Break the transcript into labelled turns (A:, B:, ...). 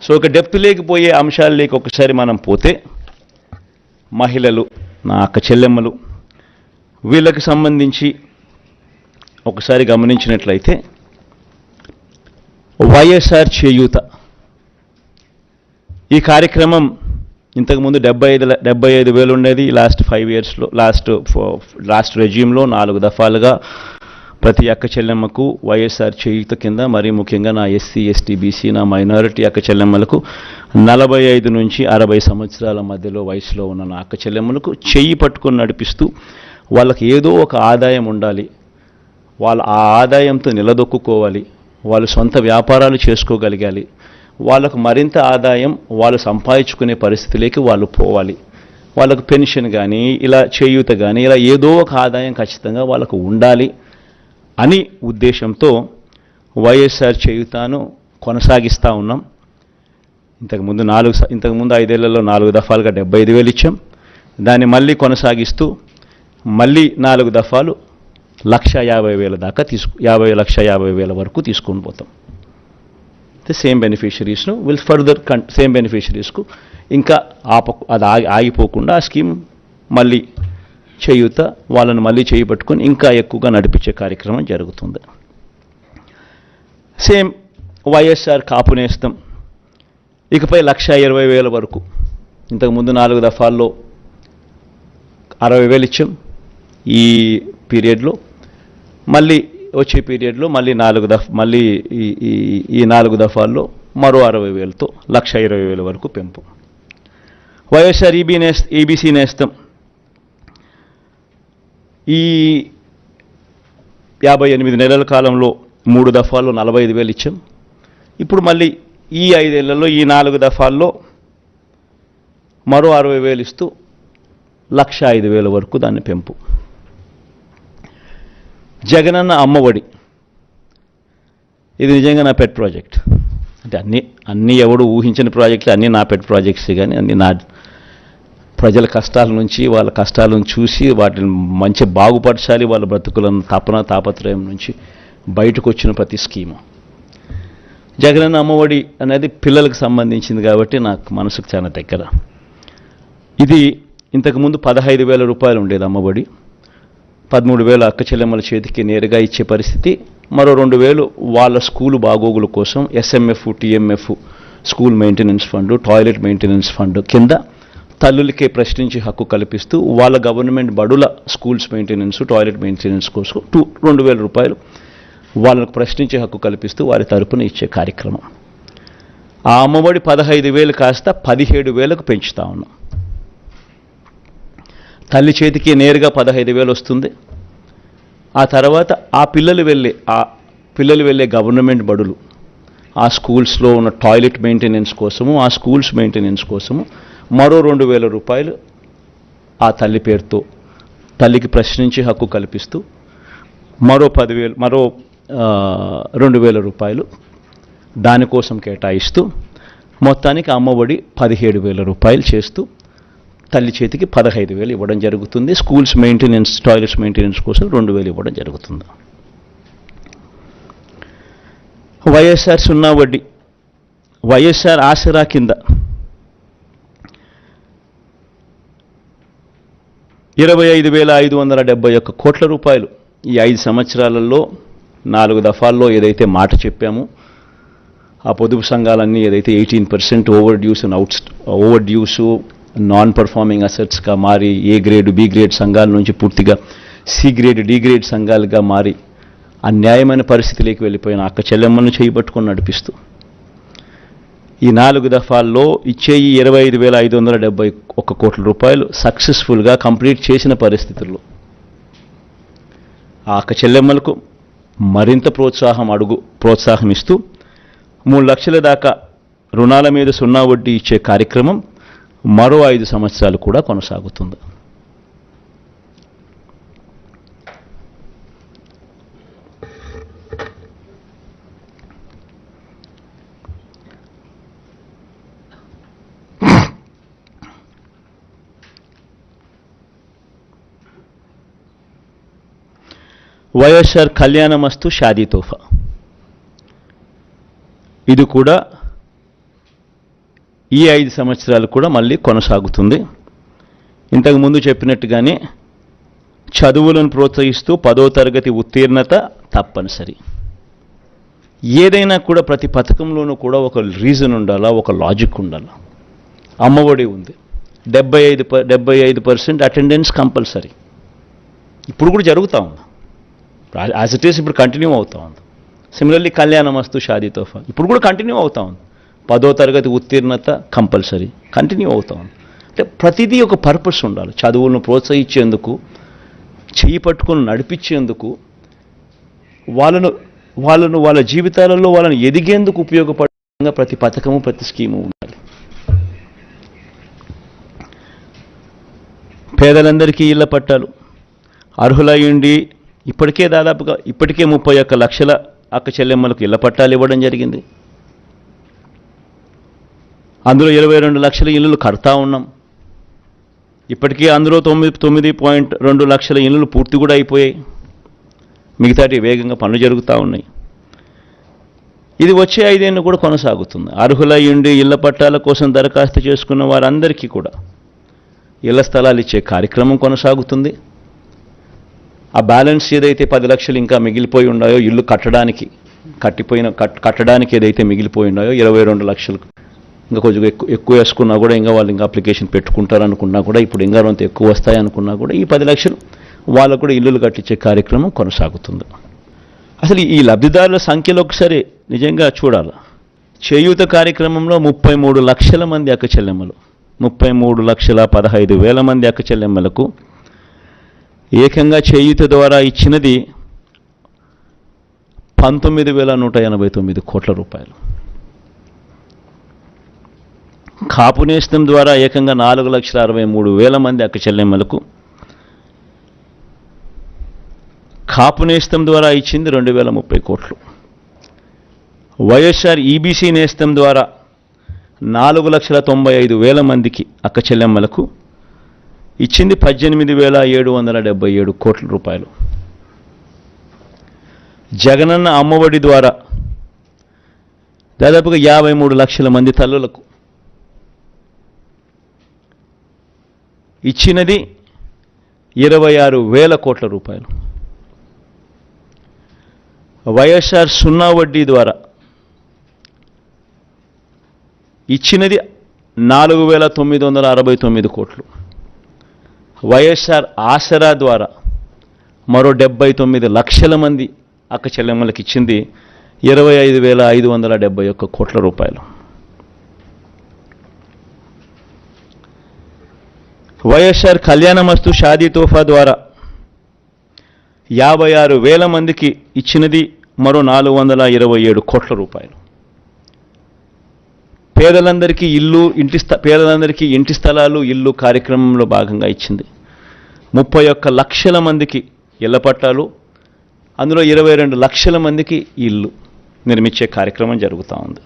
A: So ఒక depth లేకపోయే అంశాలు ఒకసారి మనం పోతే, మహిళలు, నా అక్క చెల్లెమ్మలు, వీళ్ళకి సంబంధించి ఒకసారి గమనించినట్లయితే వైఎస్ఆర్ చేయూత ఈ కార్యక్రమం ఇంతకుముందు 75,000 ఉండేది. లాస్ట్ 5 ఇయర్స్లో లాస్ట్ రెజ్యూమ్లో 4 దఫాలుగా ప్రతి అక్క చెల్లెమ్మకు వైఎస్ఆర్ చేయూత కింద, మరీ ముఖ్యంగా నా ఎస్సీ, ఎస్టీ, బీసీ, నా మైనారిటీ అక్క చెల్లెమ్మలకు 45 నుంచి 60 సంవత్సరాల మధ్యలో వయసులో ఉన్న నా అక్క చెల్లెమ్మలకు చెయ్యి పట్టుకొని నడిపిస్తూ వాళ్ళకి ఏదో ఒక ఆదాయం ఉండాలి, వాళ్ళ ఆ ఆదాయంతో నిలదొక్కుకోవాలి, వాళ్ళు సొంత వ్యాపారాలు చేసుకోగలగాలి, వాళ్ళకు మరింత ఆదాయం వాళ్ళు సంపాదించుకునే పరిస్థితిలోకి వాళ్ళు పోవాలి, వాళ్ళకు పెన్షన్ కానీ ఇలా చేయూత కానీ ఇలా ఏదో ఒక ఆదాయం ఖచ్చితంగా వాళ్ళకు ఉండాలి అని ఉద్దేశంతో వైఎస్ఆర్ చేయూతను కొనసాగిస్తూ ఉన్నాం. ఇంతకుముందు 5 ఏళ్లలో 4 దఫాలుగా 75,000 ఇచ్చాం. దాన్ని మళ్ళీ కొనసాగిస్తూ మళ్ళీ 4 దఫాలు 1,50,000 దాకా 1,50,000 వరకు తీసుకొని పోతాం. సేమ్ బెనిఫిషరీస్ను సేమ్ బెనిఫిషరీస్కు ఇంకా అది ఆగిపోకుండా ఆ స్కీమ్ మళ్ళీ చేయూత వాళ్ళని మళ్ళీ చేయబట్టుకొని ఇంకా ఎక్కువగా నడిపించే కార్యక్రమం జరుగుతుంది. సేమ్ వైఎస్ఆర్ కాపు నేస్తం ఇకపై 1,20,000 వరకు. ఇంతకుముందు 4 దఫాల్లో 60,000 ఇచ్చాం. ఈ పీరియడ్లో మళ్ళీ వచ్చే పీరియడ్లో మళ్ళీ ఈ 4 దఫాల్లో మరో 60,000తో 1,20,000 వరకు పెంపు. వైఎస్ఆర్ ఈబీసీ నేస్తం ఈ 58 నెలల కాలంలో 3 దఫాల్లో 45,000 ఇచ్చాం. ఇప్పుడు మళ్ళీ ఈ 5 ఏళ్లలో ఈ 4 దఫాల్లో మరో 60,000 ఇస్తూ 1,05,000 వరకు దాన్ని పెంపు. జగనన్న అమ్మఒడి ఇది నిజంగా నా పెట్ ప్రాజెక్ట్. అంటే అన్నీ ఎవడు ఊహించిన ప్రాజెక్టులు, అన్నీ నా పెట్ ప్రాజెక్ట్స్, కానీ అన్నీ నా ప్రజల కష్టాల నుంచి, వాళ్ళ కష్టాలను చూసి వాటిని మంచి బాగుపరచాలి, వాళ్ళ బ్రతుకులను తాపత్రయం నుంచి బయటకు వచ్చిన ప్రతి స్కీము. జగనన్న అమ్మఒడి అనేది పిల్లలకు సంబంధించింది కాబట్టి నాకు మనసుకు చాలా దగ్గర. ఇది ఇంతకుముందు 15,000 రూపాయలు ఉండేది అమ్మఒడి. 13,000 అక్క చెల్లెమ్మల చేతికి నేరుగా ఇచ్చే పరిస్థితి. మరో 2,000 వాళ్ళ స్కూలు బాగోగుల కోసం SMF, TMF, school maintenance fund, toilet maintenance fund కింద తల్లులకే ప్రశ్నించి హక్కు కల్పిస్తూ వాళ్ళ గవర్నమెంట్ బడుల స్కూల్స్ మెయింటెనెన్స్, టాయిలెట్ మెయింటెనెన్స్ కోసం 2,000 రూపాయలు వాళ్ళకు ప్రశ్నించే హక్కు కల్పిస్తూ వారి తరపున ఇచ్చే కార్యక్రమం. ఆ అమ్మఒడి 15,000 కాస్త 17,000కు పెంచుతా ఉన్నాం. తల్లి చేతికి నేరుగా 15,000 వస్తుంది. ఆ తర్వాత ఆ పిల్లలు వెళ్ళే గవర్నమెంట్ బడులు, ఆ స్కూల్స్లో ఉన్న టాయిలెట్ మెయింటెనెన్స్ కోసము, ఆ స్కూల్స్ మెయింటెనెన్స్ కోసము మరో 2,000 రూపాయలు ఆ తల్లి పేరుతో తల్లికి ప్రశ్నించే హక్కు కల్పిస్తూ మరో 2,000 రూపాయలు దానికోసం కేటాయిస్తూ మొత్తానికి అమ్మఒడి 17,000 రూపాయలు చేస్తూ తల్లి చేతికి 15,000 ఇవ్వడం జరుగుతుంది. స్కూల్స్ మెయింటెనెన్స్, టాయిలెట్స్ మెయింటెనెన్స్ కోసం 2,000 ఇవ్వడం జరుగుతుంది. వైఎస్ఆర్ సున్నా వడ్డీ, వైఎస్ఆర్ ఆసరా కింద 25,571 కోట్ల రూపాయలు ఈ 5 సంవత్సరాలలో 4 దఫాల్లో ఏదైతే మాట చెప్పామో, ఆ పొదుపు సంఘాలన్నీ ఏదైతే 18% ఓవర్ డ్యూసు నాన్ పర్ఫార్మింగ్ అసెట్స్గా మారి ఏ గ్రేడ్, బి గ్రేడ్ సంఘాల నుంచి పూర్తిగా సి గ్రేడ్, డి గ్రేడ్ సంఘాలుగా మారి అన్యాయమైన పరిస్థితిలోకి వెళ్ళిపోయిన అక్క చెల్లెమ్మలను చేయబట్టుకొని నడిపిస్తూ ఈ 4 దఫాల్లో ఇచ్చే ఈ 25,571 కోట్ల రూపాయలు సక్సెస్ఫుల్గా కంప్లీట్ చేసిన పరిస్థితుల్లో ఆ అక్క చెల్లెమ్మలకు మరింత ప్రోత్సాహం ఇస్తూ 3 లక్షల దాకా రుణాల మీద సున్నా వడ్డీ ఇచ్చే కార్యక్రమం మరో 5 సంవత్సరాలు కూడా కొనసాగుతుంది. వైఎస్ఆర్ కళ్యాణమస్తు షాదీ తోఫా, ఇది కూడా ఈ 5 సంవత్సరాలు కూడా మళ్ళీ కొనసాగుతుంది. ఇంతకుముందు చెప్పినట్టుగానే చదువులను ప్రోత్సహిస్తూ 10వ తరగతి ఉత్తీర్ణత తప్పనిసరి. ఏదైనా కూడా ప్రతి పథకంలోనూ కూడా ఒక రీజన్ ఉండాలా, ఒక లాజిక్ ఉండాలా. అమ్మఒడి ఉంది, 75% అటెండెన్స్ కంపల్సరీ. ఇప్పుడు కూడా జరుగుతూ ఉంది, యాజ్ ఇట్ ఈస్ ఇప్పుడు కంటిన్యూ అవుతూ ఉంది. సిమిలర్లీ కళ్యాణమస్తు షాదీ తోఫా ఇప్పుడు కూడా కంటిన్యూ అవుతూ ఉంది. 10వ తరగతి ఉత్తీర్ణత కంపల్సరీ కంటిన్యూ అవుతూ ఉంది. అంటే ప్రతిదీ ఒక పర్పస్ ఉండాలి. చదువులను ప్రోత్సహించేందుకు, చేయి పట్టుకొని నడిపించేందుకు, వాళ్ళ జీవితాలలో వాళ్ళని ఎదిగేందుకు ఉపయోగపడే ప్రతి పథకము, ప్రతి స్కీము ఉండాలి. పేదలందరికీ ఇళ్ల పట్టాలు అర్హులయ్యుండి ఇప్పటికే 31 లక్షల అక్క చెల్లెమ్మలకు ఇళ్ల పట్టాలు ఇవ్వడం జరిగింది. అందులో 22 లక్షల ఇళ్ళు కడతా ఉన్నాం. ఇప్పటికీ అందులో 9.2 లక్షల ఇళ్ళు పూర్తి కూడా అయిపోయాయి. మిగతాటి వేగంగా పనులు జరుగుతూ ఉన్నాయి. ఇది వచ్చే 5 ఏళ్ళు కూడా కొనసాగుతుంది. అర్హులయ్యుండి ఇళ్ల పట్టాల కోసం దరఖాస్తు చేసుకున్న వారందరికీ కూడా ఇళ్ల స్థలాలు ఇచ్చే కార్యక్రమం కొనసాగుతుంది. ఆ బ్యాలెన్స్ ఏదైతే 10 లక్షలు ఇంకా మిగిలిపోయి ఉన్నాయో ఇల్లు కట్టడానికి ఏదైతే మిగిలిపోయి ఉన్నాయో 22 లక్షలు ఇంకా కొంచెం ఎక్కువ వేసుకున్నా కూడా ఇంకా వాళ్ళు ఇంకా అప్లికేషన్ పెట్టుకుంటారనుకున్నా కూడా ఇప్పుడు ఇంకా కొంత ఎక్కువ వస్తాయనుకున్నా కూడా ఈ 10 లక్షలు వాళ్ళకు కూడా ఇల్లులు కట్టించే కార్యక్రమం కొనసాగుతుంది. అసలు ఈ లబ్ధిదారుల సంఖ్యలో ఒకసారి నిజంగా చూడాలి. చేయూత కార్యక్రమంలో 33 లక్షల మంది అక్క చెల్లెమ్మలు, 33,15,000 మంది అక్క చెల్లెమ్మలకు ఏకంగా చేయూత ద్వారా ఇచ్చినది 19,189 కోట్ల రూపాయలు. కాపు నేస్తం ద్వారా ఏకంగా 4,63,000 మంది అక్క చెల్లెమ్మలకు కాపు నేస్తం ద్వారా ఇచ్చింది 2,030 కోట్లు. వైఎస్ఆర్ ఈబీసీ నేస్తం ద్వారా 4,95,000 మందికి అక్క చెల్లెమ్మలకు ఇచ్చింది 18,777 కోట్ల రూపాయలు. జగనన్న అమ్మఒడి ద్వారా దాదాపుగా 53 లక్షల మంది తల్లులకు ఇచ్చినది 26,000 కోట్ల రూపాయలు. వైఎస్ఆర్ సున్నా వడ్డీ ద్వారా ఇచ్చినది 4,969 కోట్లు. వైఎస్ఆర్ ఆసరా ద్వారా మరో 79 లక్షల మంది అక్క చెల్లెమ్మలకు ఇచ్చింది 25,571 కోట్ల రూపాయలు. వైఎస్ఆర్ కళ్యాణమస్తు షాదీ తోఫా ద్వారా 56,000 మందికి ఇచ్చినది మరో 427 కోట్ల రూపాయలు. పేదలందరికీ ఇంటి స్థలాలు ఇల్లు కార్యక్రమంలో భాగంగా ఇచ్చింది 31 లక్షల మందికి ఇళ్ల పట్టాలు, అందులో 22 లక్షల మందికి ఇల్లు నిర్మించే కార్యక్రమం జరుగుతూ ఉంది.